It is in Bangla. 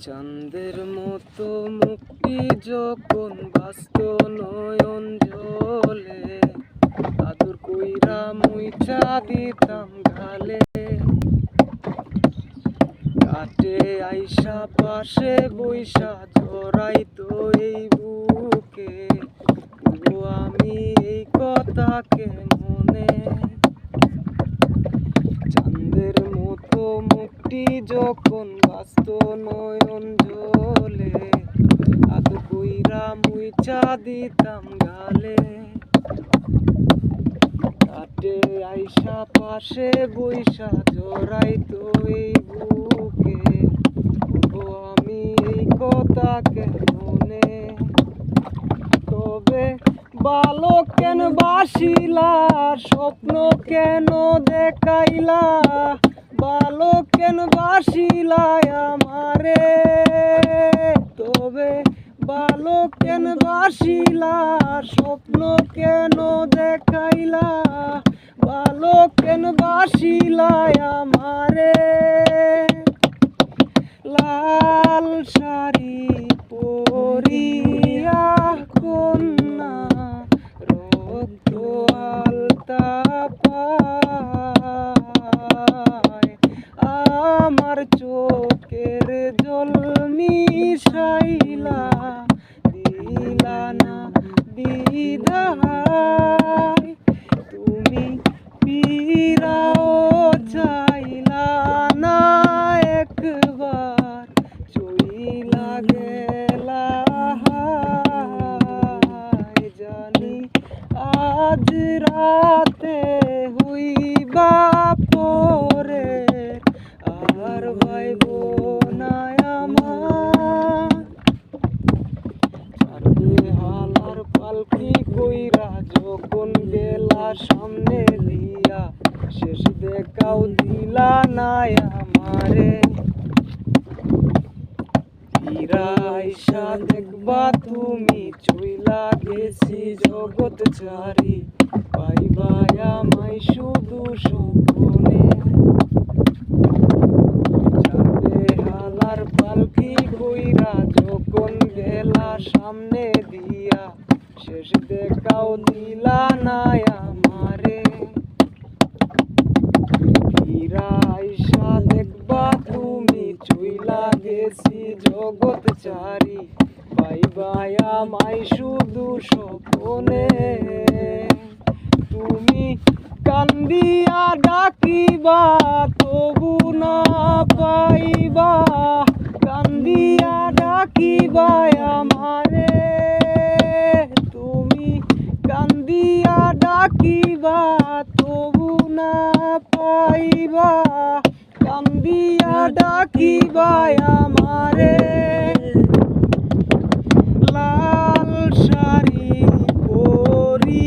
চাঁদের মতো মুক্তি যখন বাস্ত নয়ন জলে, আদর কইরা মুইচা দিতাম গালে। কাটে আইসা পাশে বইসা জড়াইতো এই বুকে, আমি এই কথাকে মনে। চাঁদের মতো মুক্তি যখন বাস্ত নয়ন জলে, আদর কইরা মুইচা দিতাম গালে। কাটে আইসা পাশে বইসা জড়াইতো এই বুকে, আমি এই কথাকে মনে। তবে ভালো কেন বাসিলা, স্বপ্ন কেন দেখাইলা, ভালো কেন বাসিলা আমারে। তবে ভালো কেন বাসিলা, স্বপ্ন কেন দেখাইলা, ভালো কেন বাসিলা আমারে। লাল শাড়ি পরিয়া কন্যা রক্ত আলতা পায়, আমার চোখের জল মিশাইলা দিলা না বিদায়। তুমি ফিরাও চাইলা না একবার, চইলা গেলা জানি আজ রাতে হইবা পরে, আর ভাইব না আমার। চাঁদে হালার পালকি কইরা যখন গেলা সামনে দিয়া, শেষ দেখাও দিলা না আমারে। আইসা দেখবা তুমি চইলা গেছি জগৎ ছাড়ি, পাইবা আমায় শুধু স্বপ্নে। চাঁদে হালার পালকি কইরা যখন গেলা সামনে দিয়া, শেষ দেখাও দিলা না আমারে। আইসা দেখবা তুমি চইলা গেছি জগৎ ছাড়ি, পাইবা আমায় শুধু স্বপ্নে। তুমি কান্দিয়া ডাকিবা তবু না পাইবা, কান্দিয়া ডাকিবা আমারে। তুমি কান্দিয়া ডাকিবা তবু না পাইবা, কান্দিয়া ডাকিবা আমারে। লাল শাড়ি পরি